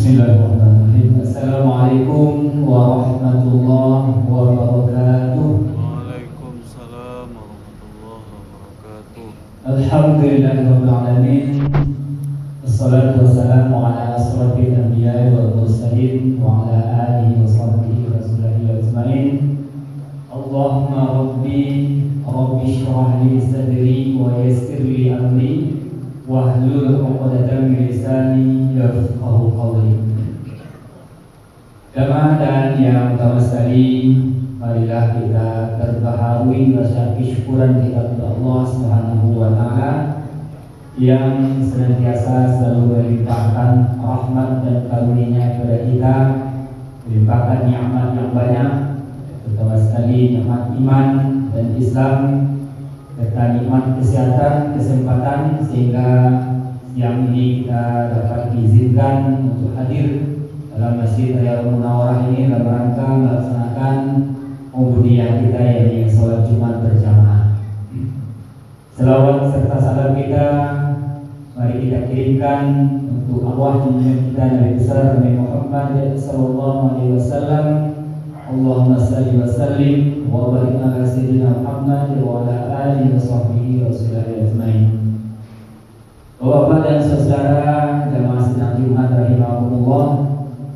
Bismillahirrahmanirrahim. Assalamualaikum warahmatullahi wabarakatuh. Waalaikumsalam warahmatullahi wabarakatuh. Alhamdulillahirabbil alamin. Wassalatu wassalamu ala asrofil anbiya'i wal mursalin wa ala alihi wa sahbihi wa sallam ajmain. Allahumma rabbi shrah li sadri wa yassir li amri wahlul 'uqdatam min lisani yafqahu qawli. Jamaah dan yang utama sekali, marilah kita terbaharui rasa kesyukuran kita kepada Allah Subhanahu wa taala yang senantiasa selalu melimpahkan rahmat dan karunia kepada kita, melimpahkan nikmat yang banyak, terutama sekali nikmat iman dan Islam, serta nikmat kesehatan, kesempatan, sehingga siang ini kita dapat diizinkan untuk hadir dalam Masjid Raya Munawwarah ini dalam rangka melaksanakan ubudiyah kita, yaitu sholat Jumat berjamaah. Selawat serta salam kita mari kita kirimkan untuk arwah junjungan kita Nabi besar Nabi Muhammad sallallahu alaihi wasallam. Allahumma salli wa sallim wa barik ala sayyidina Muhammad wa ala alihi wa sahbihi wa sallam ajmain. Bapak dan saudara jamaah sidang Jumat rahimahumullah,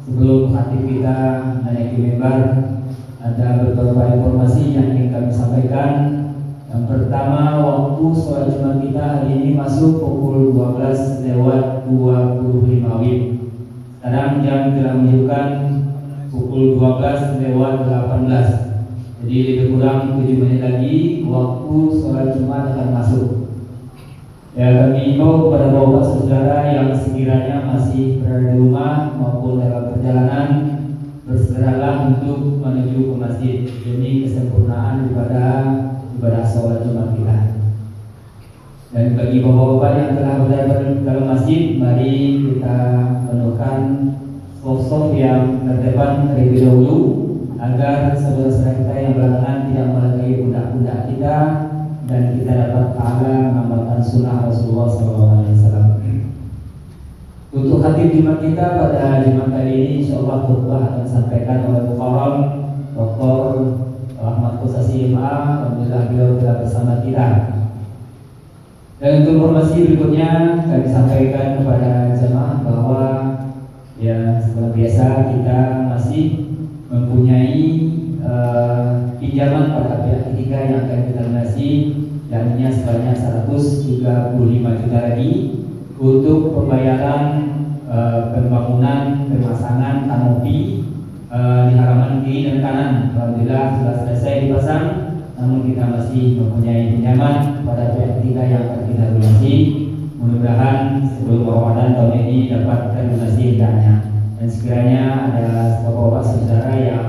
sebelum hati kita menaiki mimbar, ada beberapa informasi yang ingin kami sampaikan. Yang pertama, waktu sholat Jumat kita hari ini masuk pukul 12 lewat 25 WIB. Sekarang jam telah menunjukkan pukul 12 lewat 18. Jadi lebih kurang 7 menit lagi waktu sholat Jumat akan masuk. Ya, kami himbau kepada bapak saudara yang sekiranya masih berada di rumah maupun dalam perjalanan, bersegeralah untuk menuju ke masjid demi kesempurnaan ibadah sholat Jumat kita. Dan bagi bapak-bapak yang telah berada dalam masjid, mari kita penuhkan soft yang terdepan terlebih dahulu, agar saudara-saudara kita yang belakangan tidak melakukan pundak-pundak kita dan kita dapat pahala mengamalkan sunnah Rasulullah SAW. Untuk hati Jumat kita pada Jumat kali ini, insyaallah khutbah akan disampaikan oleh Mukarram Dr. Ahmad Qusasi MA. Alhamdulillah beliau telah bersama kita. Dan untuk informasi berikutnya kami sampaikan kepada jemaah bahwa ya seperti biasa kita masih mempunyai pinjaman pada pihak ketiga yang akan kita lunasi, dananya sebanyak 135 juta lagi untuk pembayaran pembangunan pemasangan kanopi di halaman kiri dan kanan. Alhamdulillah sudah selesai dipasang, namun kita masih mempunyai pinjaman pada pihak ketiga yang akan kita lunasi. Mudah-mudahan sebelum Ramadan tahun ini dapat terlunasi hendaknya. Dan sekiranya ada bapak-bapak saudara yang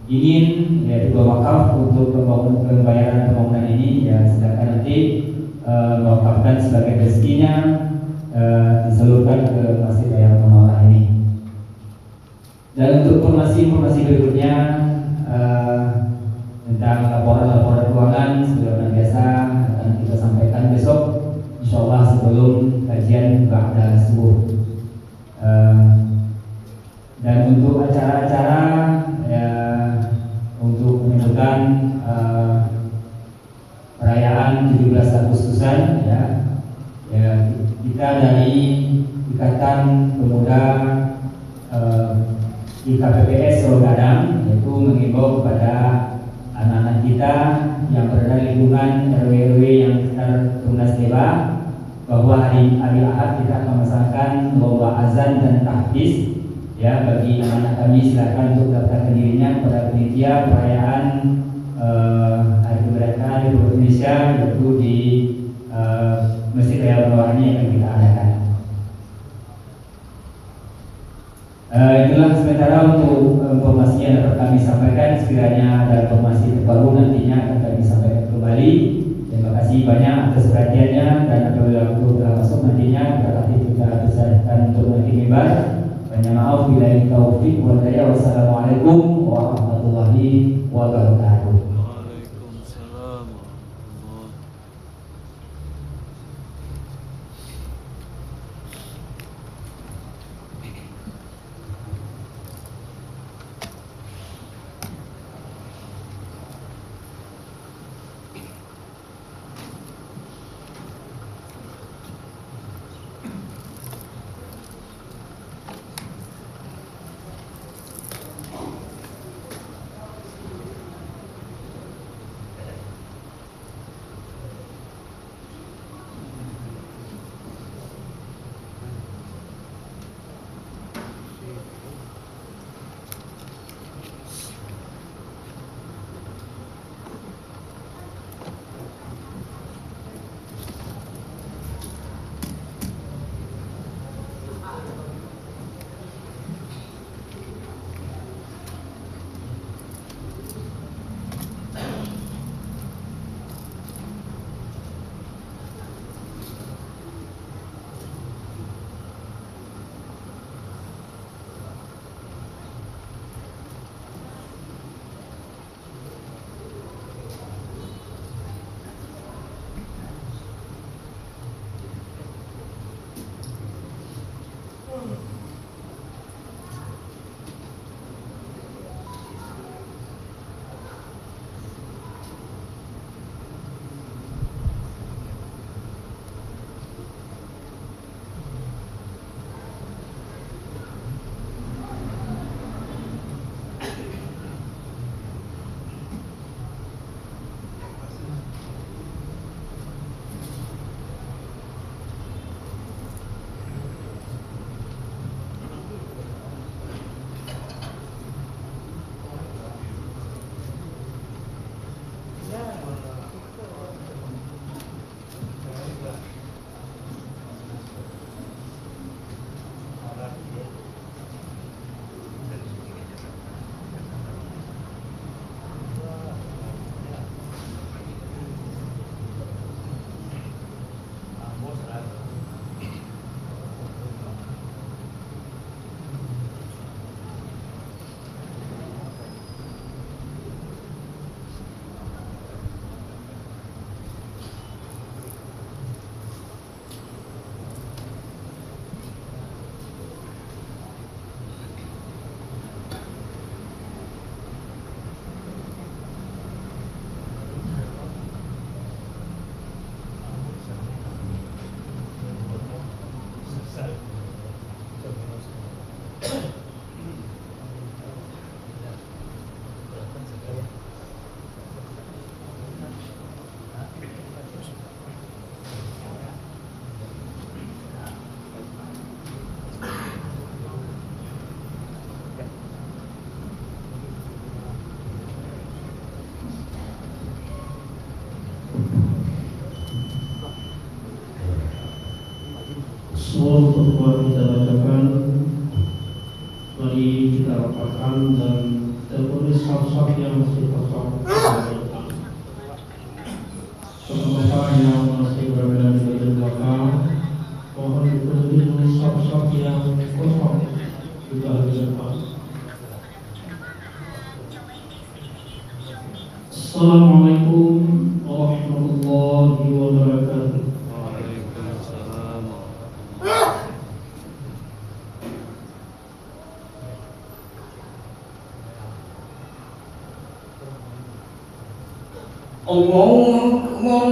ingin yaitu wakaf untuk pembayaran pembangunan ini, ya silakan nanti mewakafkan sebagai rezekinya, disalurkan ke Masjid Raya Munawwarah ini. Dan untuk informasi berikutnya tentang laporan-laporan keuangan seperti biasa akan kita sampaikan besok, insyaallah sebelum kajian ba'da subuh. Dan untuk acara-acara ya, untuk menyebutkan perayaan 17 Agustusan, ya kita dari Ikatan Pemuda IKPPS Solo Gadang yaitu mengimbau kepada anak-anak kita yang berada di lingkungan RW yang sekitar Tunas Deba bahwa hari Ahad kita akan melaksanakan lomba azan dan tahfiz. Ya, bagi anak-anak kami silakan untuk daftarkan dirinya kepada panitia perayaan Hari Kemerdekaan Republik Indonesia, yaitu di Masjid Raya Munawwarah ini yang kita adakan. Itulah sementara untuk informasi yang dapat kami sampaikan. Sekiranya ada informasi terbaru nantinya akan kami sampaikan kembali. Terima kasih banyak atas perhatiannya, dan apabila waktu telah masuk nantinya berarti kita besarkan untuk nanti mimbar. Banyak maaf bila taufik wal hidayah. Wassalamualaikum warahmatullahi wabarakatuh. Waalaikumsalam warahmatullahi. untuk kita bacakan, mari kita rapatkan dan tertulis saf-saf yang masih kosong. Bapak yang masih berada di bagian belakang, mohon ditulis saf-saf yang kosong juga di depan. Assalamualaikum warahmatullahi wabarakatuh. Waalaikumsalam. Allahu Akbar.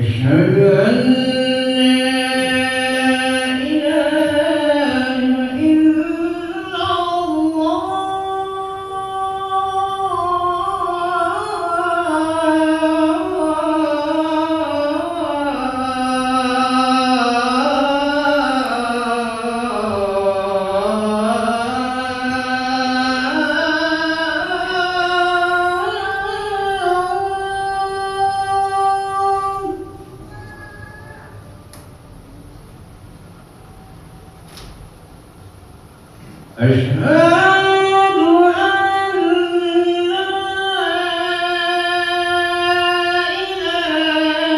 أشهد أن لا إله إلا أشهد أن محمد رسول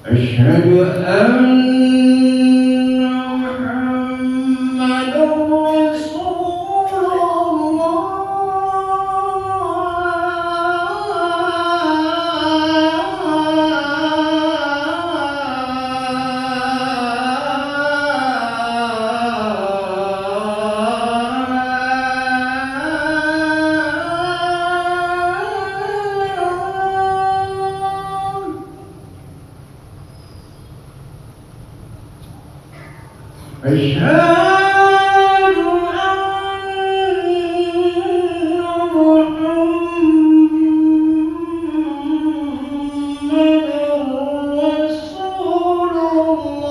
أشهد أن محمد رسول الله.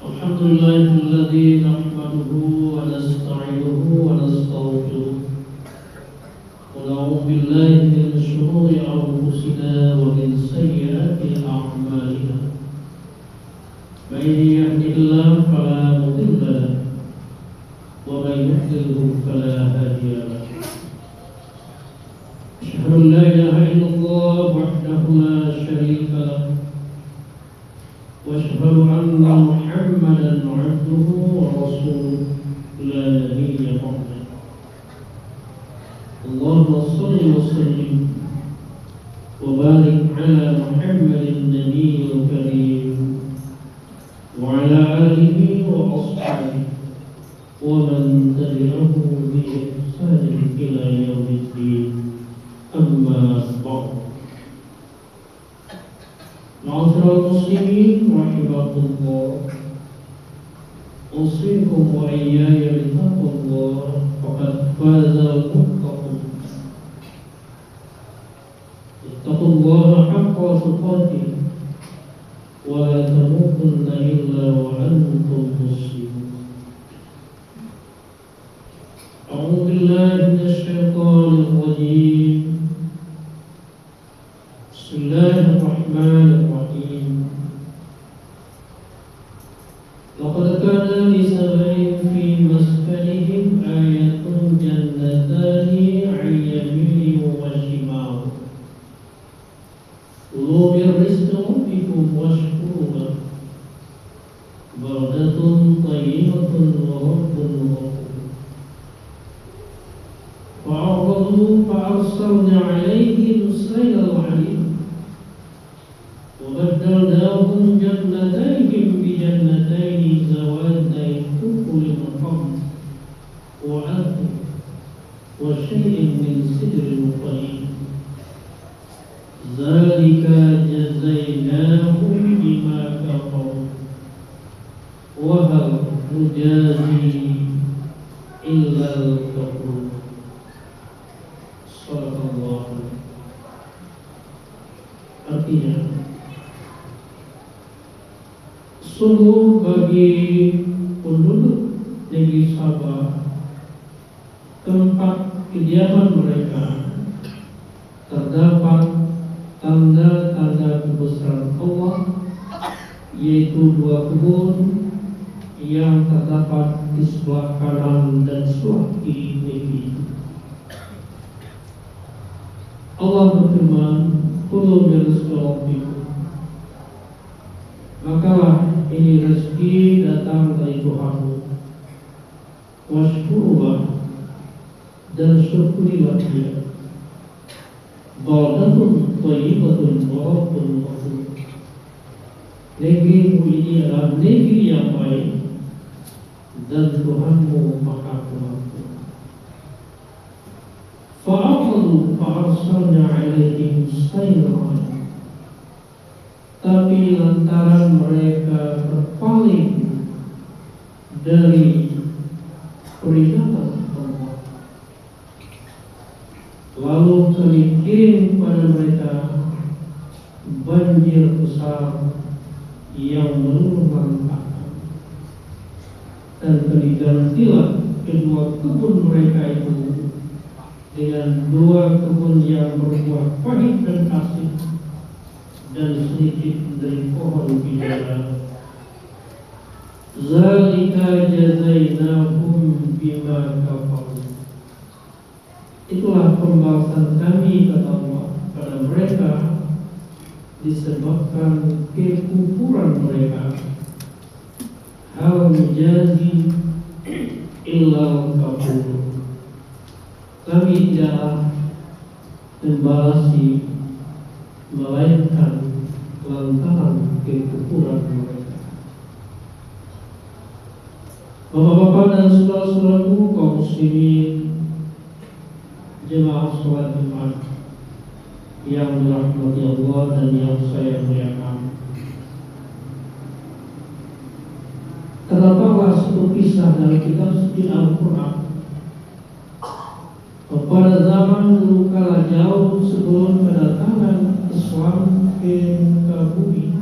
Alhamdulillahilladzi nahmaduhu wa nasta'inuhu wa nastaghfiruh wa na'udzu billahi min shururi anfusina wa min sayyiati a'malina. May yahdihillahu fala mudilla lahu wa may yudlil fala hadiya lahu. Asyhadu an la ilaha illallah wahdahu la syarika lahu واشهد ان محمدا عبده ورسوله لا نبي بعده. اللهم صل وسلم وبارك على محمد النبي الكريم وعلى اله واصحابه ومن تبعه باحسان الى يوم الدين. اما بعد. Ma'asyiral muslimin rahimakumullah, usikum wa iyaya bittaqwallah, faqad fazal muttaqun. Ittaqullaha haqqa tuqatih wa la tamutunna illa wa antum muslimun. A'udzu billahi minasy syaithanir rajim. Bismillahirrahmanirrahim. Laqad kana li sab'in fi maskanihim ayatun jannatani 'an yaminin wa shimal. Kulu min rizqi rabbikum washkuru lahu. Baldatun thayyibatun wa rabbun ghafur. Fa'aradu fa'arsalna 'alayhim saylal 'arim. وبدلناهم جنتين بجنتين ذواتي أكل خمط وعسل وشيء من سدر قليل. ذلك جزيناهم بما كفروا وهل نجازي إلا الكفور. صدق الله. Artinya, sungguh bagi penduduk negeri Sabah, tempat kediaman mereka, terdapat tanda-tanda kebesaran Allah, yaitu dua kebun yang terdapat di sebelah kanan dan sebelah kiri negeri. Allah berfirman, "Kulu min rizqi rabbikum." Makalah ini rezeki datang dari Tuhanmu. Washkurulah, dan syukurilah Dia. Baldatun thayyibatun wa rabbun ghafur. Negerimu ini adalah negeri yang baik, dan Tuhanmu Maha Pengampun. Fa'aqadu fa'arsalna 'alaihim sayran. Tapi lantaran mereka berpaling dari peringatan Allah, lalu kami kirim pada mereka banjir besar yang meluluhlantakkan, dan digantilah kedua kebun mereka itu dengan dua kebun yang berbuah pahit dan asin, dan sedikit dari pohon bidara. Zalika jazainahum bima kafaru. Itulah pembalasan kami, kata Allah, pada mereka disebabkan kekufuran mereka. Hal menjadi illal kafur, kami tidaklah membalasi melainkan lantaran kekufuran mereka. Bapak-bapak dan saudara-saudaraku kaum muslimin jemaah sholat Jumat yang dirahmati Allah dan yang saya muliakan, terdapatlah satu kisah dalam kitab suci Al-Quran. Pada zaman dulu kala jauh sebelum kedatangan Islam ke bumi,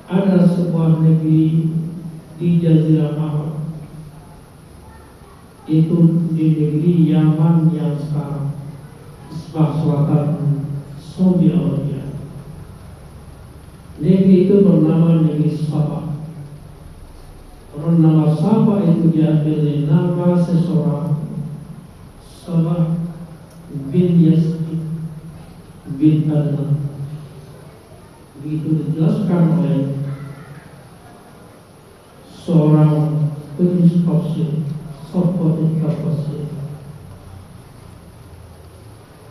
ada sebuah negeri di Jazirah Arab, itu di negeri Yaman yang sekarang sebelah selatan Saudi Arabia. Negeri itu bernama negeri Sabah. Orang nama Sabah itu diambil dari nama seseorang, Sabah bin Yazid bin Adnan. Begitu dijelaskan oleh seorang penulis tafsir, Safwatul Tafsir.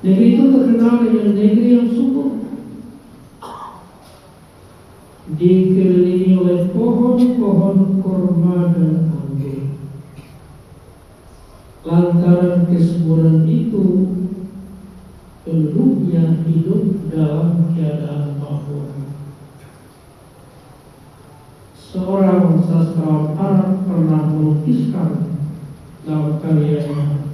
Negeri itu terkenal dengan negeri yang subur, dikelilingi oleh pohon-pohon kurma dan anggur. Lantaran kesuburan itu, penduduknya hidup dalam keadaan makmur. Seorang sastrawan Arab pernah melukiskan dalam karyanya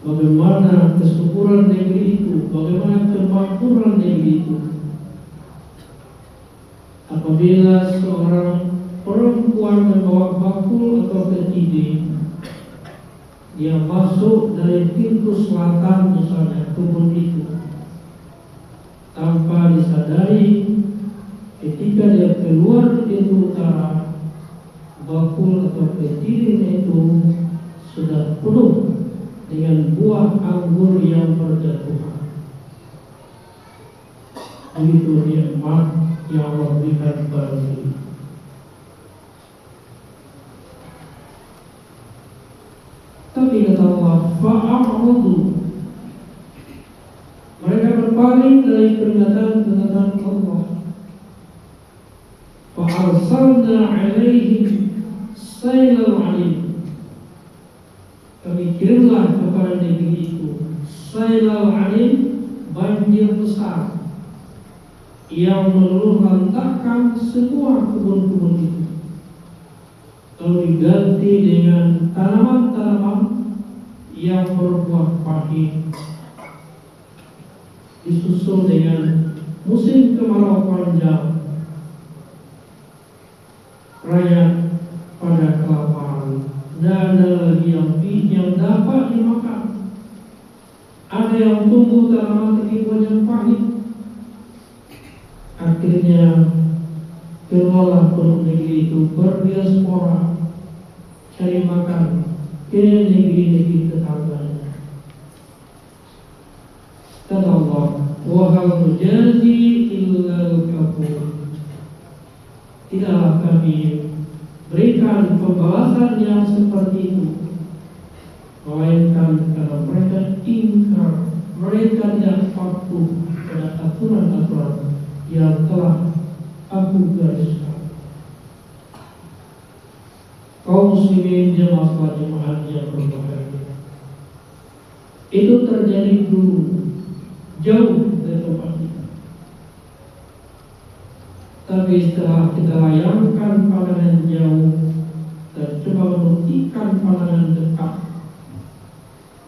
bagaimana kesuburan negeri itu, bagaimana kemakmuran negeri itu. Apabila seorang perempuan membawa bakul atau ketidih, dia masuk dari pintu selatan misalnya kebun itu, tanpa disadari ketika dia keluar di pintu utara, bakul atau ketidihnya itu sudah penuh dengan buah anggur yang berjatuhan. Begitu nikmat yang Allah berikan kepada diri. Tapi kata Allah, fa'a'udu, mereka berpaling dari peringatan-peringatan Allah. Fa'arsalna alaihim sailal alim, kami kirimlah kepada negeri itu sailal alim, banjir besar yang meluluh lantakkan semua kebun-kebun itu, lalu diganti dengan tanaman-tanaman yang berbuah pahit, disusul dengan musim kemarau panjang, rakyat pada kelaparan, dan ada lagi yang dapat dimakan. Ada yang tumbuh tanaman timun yang pahit. Akhirnya keluarlah penduduk negeri itu berdiaspora cari makan ke negeri-negeri tetangganya. Kata Allah, wa hal nujazi illal kafur, tidaklah kami berikan pembalasan yang seperti itu melainkan karena mereka ingkar, mereka tidak patuh pada aturan-aturan yang telah aku gariskan. Kaum muslimin jemaah sholat Jumat yang berbahagia, itu terjadi dulu jauh dari tempat kita. Tapi setelah kita layangkan pandangan jauh dan coba membuktikan pandangan dekat,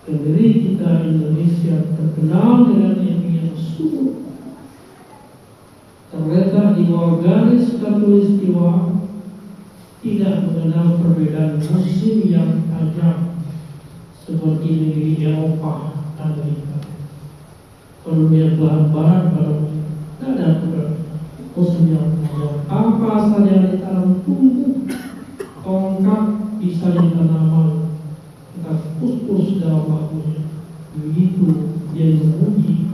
negeri kita Indonesia terkenal dengan yang subur, terletak di bawah garis khatulistiwa, tidak mengenal perbedaan musim yang tajam seperti negeri Eropa, Amerika. Kalau dia belahan barat, kalau tidak ada perbedaan musim yang tajam. Apa saja ditanam tumbuh, tongkat bisa ditanaman, kita pus-pus dalam waktunya. Begitu dia memuji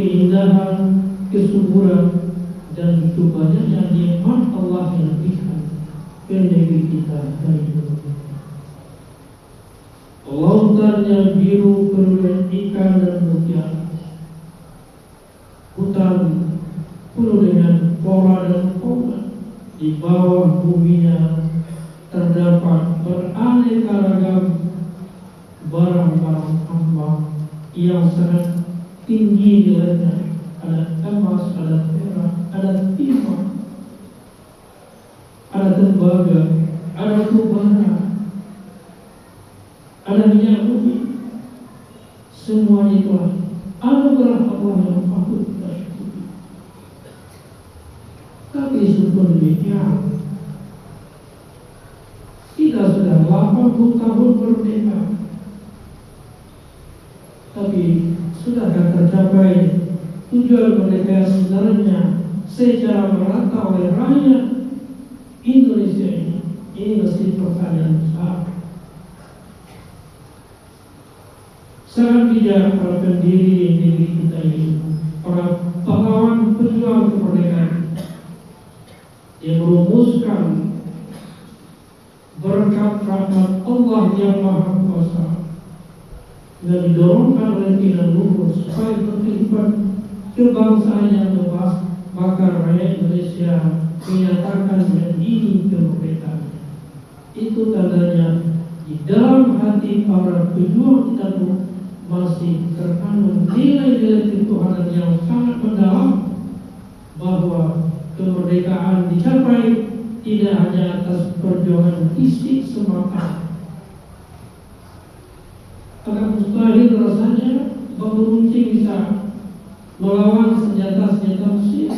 keindahan, kesuburan, dan begitu banyaknya nikmat Allah yang berikan ke negeri kita hari ini. Lautannya biru penuh ikan dan mutiara, hutan penuh dengan flora dan fauna. Di bawah buminya terdapat beraneka ragam barang-barang tambang yang sangat tinggi nilainya. Ada emas, ada perak, ada timah, ada tembaga, ada bara, ada minyak bumi. Semua itulah anugerah Allah yang patut kita syukuri. Tapi sebelum demikian, kita sudah 80 tahun merdeka, tapi sudahkah tercapai tujuan merdeka sebenarnya secara merata oleh rakyat Indonesia ini? Ini masih pertanyaan besar. Sangat bijak para pendiri negeri kita ini, para pahlawan pejuang kemerdekaan yang merumuskan berkat rahmat Allah yang Maha Kuasa dan didorongkan oleh tidak luhur supaya kehidupan kebangsaan yang bebas, maka rakyat Indonesia menyatakan dan ini kemerdekaan. Itu tandanya di dalam hati para pejuang kita pun masih terkandung nilai-nilai ketuhanan yang sangat mendalam, bahwa kemerdekaan dicapai tidak hanya atas perjuangan fisik semata. Agak mustahil rasanya bambu runcing bisa melawan senjata-senjata Mesir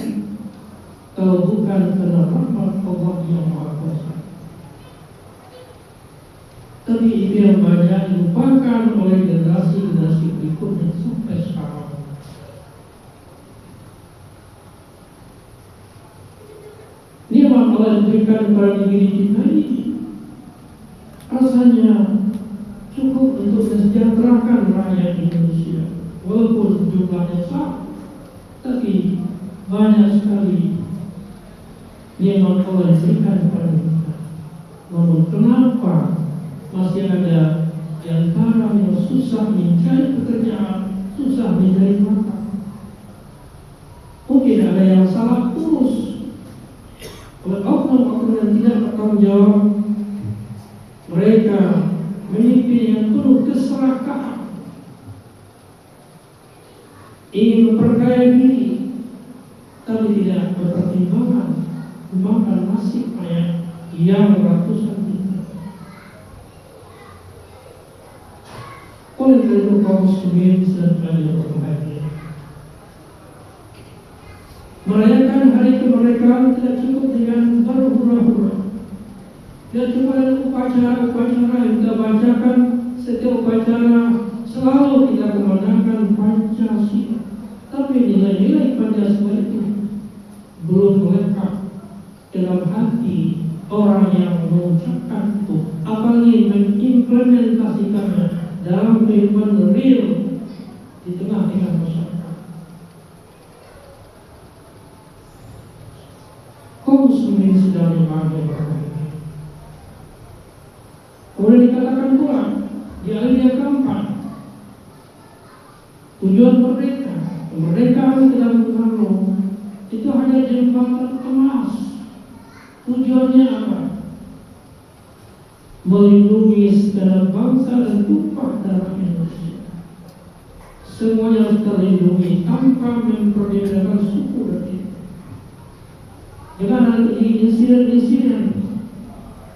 kalau bukan karena rahmat Allah yang Maha Kuasa. Tapi itu yang banyak dilupakan oleh generasi-generasi berikutnya sampai sekarang. Nikmat Allah diberikan kepada negeri kita ini rasanya cukup untuk mensejahterakan rakyat Indonesia. Walaupun jumlahnya sama, tapi banyak sekali nikmat Allah diberikan kepada kita. Namun kenapa masih ada di antara yang susah mencari pekerjaan, susah mencari makan? Mungkin ada yang salah urus oleh oknum-oknum yang tidak bertanggung jawab. Mereka memimpin yang penuh keserakahan, ingin memperkaya diri, tapi tidak berpertimbangan memakan nasib rakyat yang ratusan juta. Oleh karena kaum muslimin sedang berbahagia, merayakan hari kemerdekaan tidak cukup dengan berhura-hura. Tidak cuma dengan upacara-upacara yang kita bacakan. Setiap upacara selalu kita kumandangkan Pancasila, tapi nilai-nilai Pancasila itu belum melekat dalam hati orang yang mengucapkan itu, apalagi mengimplementasikannya dalam kehidupan real di tengah-tengah masyarakat. Kaum muslimin sedang berbahagia. Kemudian dikatakan pula di alinea keempat, tujuan merdeka, kemerdekaan tidak Bung itu hanya jembatan emas. Tujuannya apa? Melindungi segenap bangsa dan tumpah darah Indonesia. Semuanya harus terlindungi tanpa memperbedakan suku dan itu. Jangan ada insiden-insiden,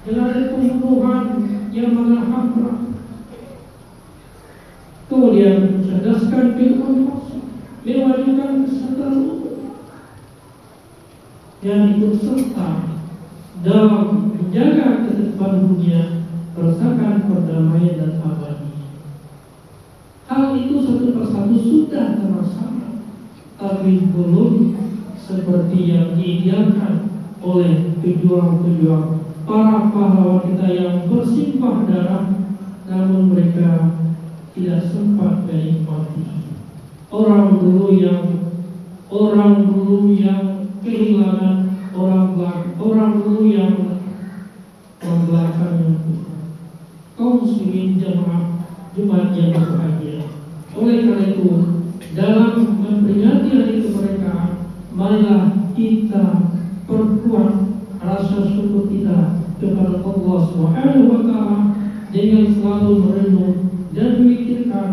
jangan ada pembunuhan yang menghambat. Kemudian mencerdaskan kehidupan bangsa, mewujudkan kesadaran umum yang ikut serta dalam menjaga ketertiban dunia berdasarkan perdamaian dan abadi. Hal itu satu persatu sudah terlaksana, tapi belum seperti yang diidealkan oleh pejuang-pejuang para pahlawan kita yang bersimpah darah, namun mereka tidak sempat menikmati. Orang dulu yang Jumat yang berbahagia. Oleh karena itu, dalam memperingati hari kemerdekaan, marilah kita perkuat rasa syukur kita kepada Allah Subhanahu wa Ta'ala dengan selalu merenung dan memikirkan,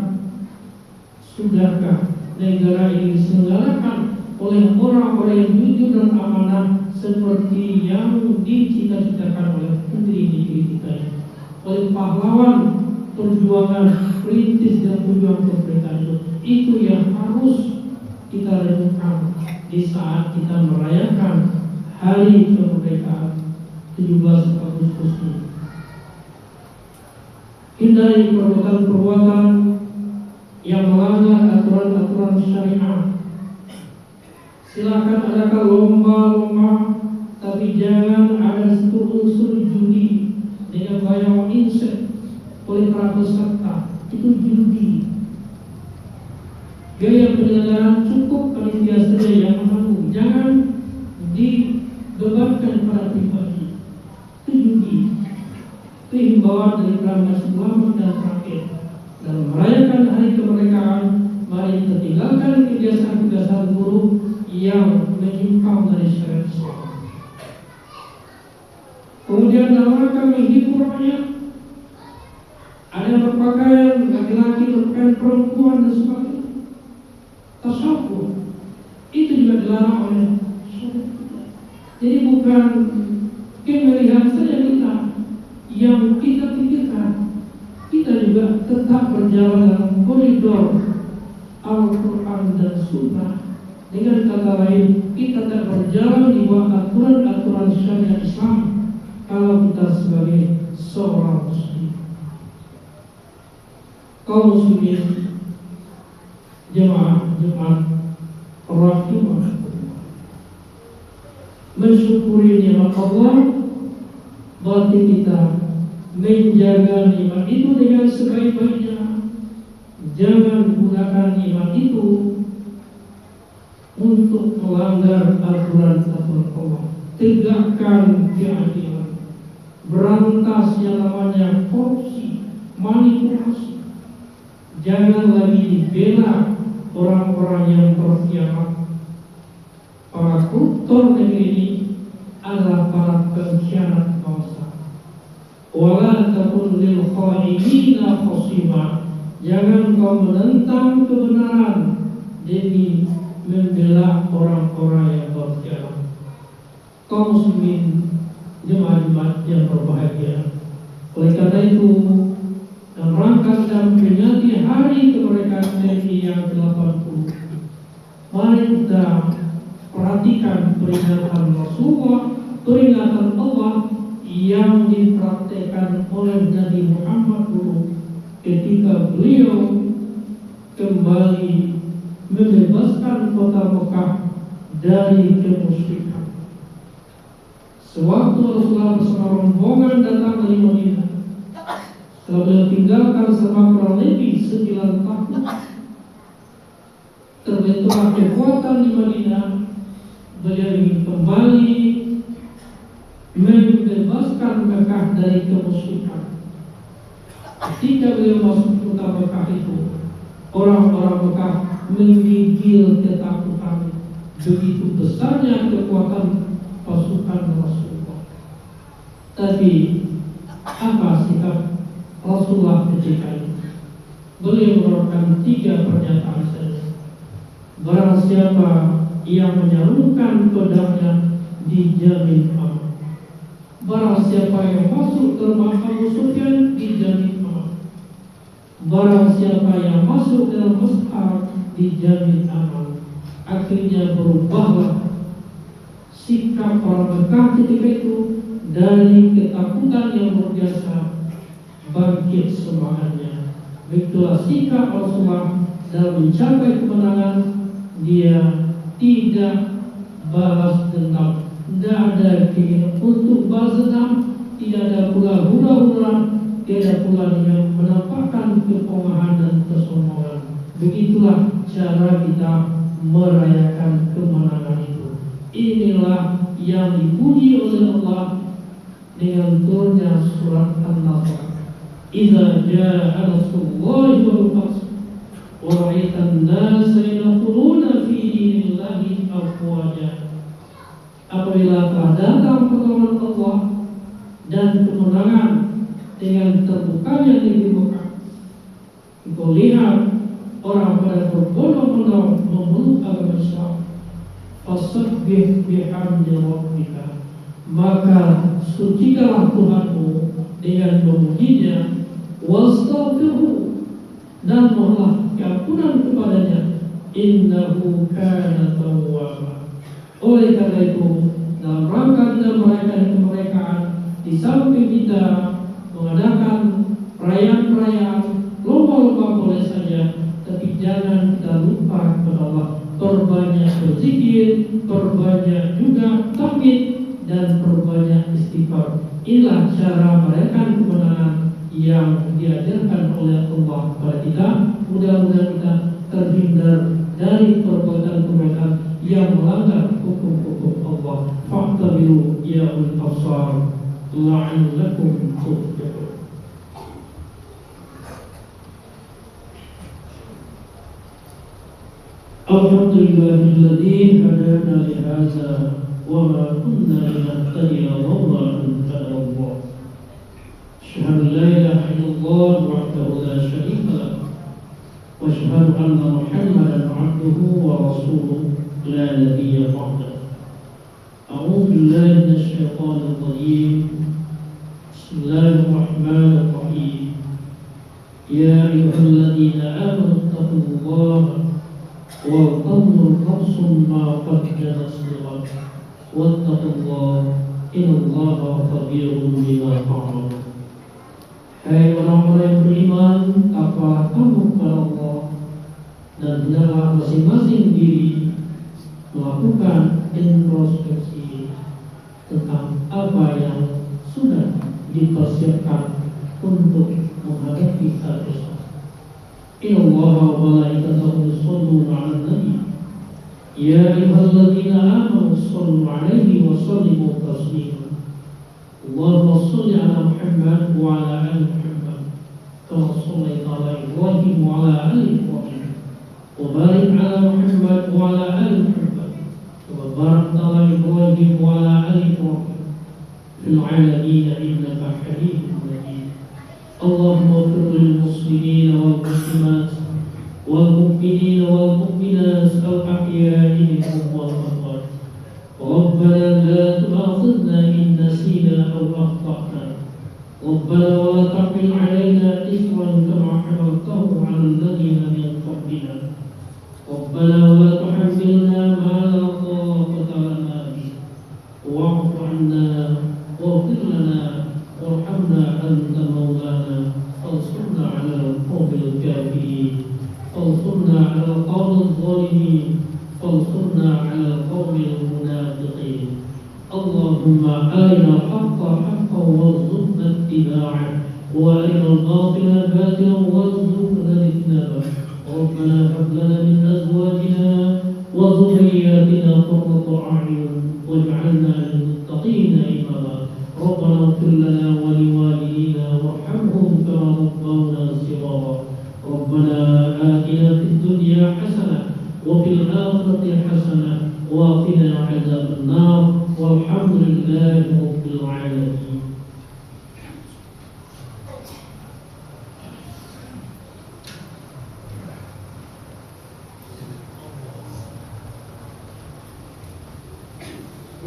sudahkah negara ini diselenggarakan oleh orang-orang yang jujur dan amanah seperti yang dicita-citakan oleh pendiri-pendiri kita, oleh pahlawan perjuangan perintis dan pejuang kemerdekaan itu yang harus kita renungkan di saat kita merayakan hari kemerdekaan 17 Agustus ini. Hindari perbuatan-perbuatan yang melanggar aturan-aturan syariat. Silakan adakan lomba-lomba, tapi jangan ada satu unsur judi dengan bayar inset oleh para peserta. Itu judi. Biaya penyelenggaraan cukup panitia saja yang menanggung. Jangan dibebankan pada pribadi. Itu judi. Itu himbauan dari Pramugari Selamat dan terakhir. Dalam merayakan hari kemerdekaan, mari kita tinggalkan kebiasaan-kebiasaan buruk yang menyimpang dari syariat Islam. Kemudian dalam rangka menghibur rakyat, ada yang berpakaian laki-laki, berpakaian perempuan dan sebagainya. Tasawuf itu juga dilarang oleh syariat kita. Jadi bukan kemeriahan saja kita yang kita pikirkan, kita juga tetap berjalan dalam koridor Al-Quran dan Sunnah. Dengan kata lain, kita tak berjalan di bawah aturan-aturan syariat Islam kalau kita sebagai seorang muslim. Kaum muslimin, jemaah Jumat rahimahullah, mensyukuri nikmat Allah, berarti kita menjaga nikmat itu dengan sebaik-baiknya. Jangan gunakan nikmat itu untuk melanggar aturan-aturan Allah. Tegakkan keadilan, berantas yang namanya korupsi, manipulasi. Jangan lagi dibela orang-orang yang berkhianat. Para koruptor negeri ini adalah para pengkhianat bangsa. Wala takun lil khainina khasima. Jangan kau menentang kebenaran demi membela orang-orang yang berkhianat. Kaum muslimin, jemaah-jemaah yang berbahagia. Oleh karena itu, dalam rangka dan memperingati hari kemerdekaan RI yang 80, mari kita perhatikan peringatan Rasulullah, peringatan Allah yang dipraktekkan oleh Nabi Muhammad dulu ketika beliau kembali membebaskan kota Mekah dari kemusyrikan. Sewaktu Rasulullah bersama rombongan datang dari Madinah, setelah beliau tinggalkan selama kurang lebih 9 tahun, terbentuklah kekuatan di Madinah. Beliau ingin kembali membebaskan Mekah dari kemusyrikan. Ketika beliau masuk kota Mekah itu, orang-orang Mekah menggigil ketakutan. Begitu besarnya kekuatan pasukan Rasulullah. Tapi apa sikap Rasulullah ketika itu? Beliau mengeluarkan 3 pernyataan saja. Barang siapa yang menyalurkan pedangnya dijamin aman. Barang siapa yang masuk ke rumah Abu Sufyan dijamin aman. Barang siapa yang masuk dalam masjid dijamin aman. Akhirnya berubahlah sikap orang Mekah ketika itu, dari ketakutan yang luar biasa bangkit semangatnya. Begitulah sikap Rasulullah dalam mencapai kemenangan. Dia tidak balas dendam, tidak ada keinginan untuk balas dendam, tidak ada pula hura-hura, tidak pula dengan menampakkan kepongahan dan kesombongan. Begitulah cara kita merayakan kemenangan itu. Inilah yang dipuji oleh Allah dengan turunnya surat An-Nasr. idza jaa nasrullahi wal fath wa ra'aitan nasa yadkhuluna fi dinillahi afwaja. Apabila telah datang pertolongan Allah dan kemenangan dengan terbukanya negeri Mekah, engkau lihat orang pada berbondong-bondong memeluk agama Islam. Fasabbih bihamdi rabbika, maka sucikanlah Tuhanmu dengan memujinya, wastaghfirhu, dan mohonlah keampunan kepadanya, innahu kana tawwaba. Oleh karena itu, dalam rangka kita merayakan kemerdekaan, di samping kita mengadakan perayaan-perayaan, lomba-lomba boleh saja, tapi jangan kita lupa kepada Allah. Perbanyak berzikir, perbanyak juga tahmid, dan perbanyak istighfar. Inilah cara merayakan kemenangan yang diajarkan oleh Allah kepada kita. Mudah-mudahan kita terhindar dari perbuatan-perbuatan yang melanggar hukum-hukum Allah. Fa'tabiru ya ulil absar la'allakum tuflihun. Alhamdulillahilladzi hadana li hadza wa ma kunna linahtadiya lawla an hadana Allah. Asyhadu an la ilaha illallah wahdahu la syarika lah wa asyhadu anna Muhammadan 'abduhu wa rasuluhu la nabiyya ba'dahu. A'udzu billahi minasy syaithanir rajim. Bismillahirrahmanirrahim. Ya ayyuhalladzina amanu taqullaha wa tanzur nafsun ma qaddamat lighad wattaqullaha innallaha khabirun bima ta'malun. Hai orang-orang yang beriman, takwalah kamu kepada Allah dan hendaklah masing-masing diri melakukan introspeksi tentang apa yang sudah dipersiapkan untuk menghadapi hari esok. Innallaha wa malaikatahu yusholluna 'alan nabi ya ayyuhalladzina amanu shollu 'alaihi wa sallimu taslima. Allahumma sholli 'ala Muhammad wa 'ala ali Muhammad kama shallaita 'ala Ibrahim wa 'ala ali Ibrahim wa barik 'ala Muhammad wa 'ala ali Muhammad kama barakta 'ala Ibrahim wa 'ala ali Ibrahim fil 'alamin innaka Hamidum Majid. Allahumma ighfir lil muslimina wal muslimat wal mu'minina wal mu'minat al ahya'i minhum wal amwat. Rabbana la tu'akhidhna in nasina aw akhtana. Rabbana wa la tahmil 'alaina isran kama hamaltahu 'ala alladhina min qablina. Rabbana wa la tuhammilna ma la taqata lana bihi wa'fu 'anna waghfir lana warhamna anta maulana fansurna 'ala al-qawmil kafirin. فانصرنا على القوم الظالمين فانصرنا على القوم المنافقين. اللهم أرنا الحق حقا وارزقنا اتباعه وأرنا الباطل باطلا وارزقنا اجتنابه. ربنا هب لنا من أزواجنا وذرياتنا قرة أعين واجعلنا للمتقين إماما. ربنا اغفر لنا ولوالدينا وارحمهم كما ربونا صغارا. ربنا آتنا في الدنيا حسنة وفي الآخرة حسنة وقنا عذاب النار والحمد لله رب العالمين.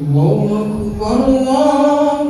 الله أكبر الله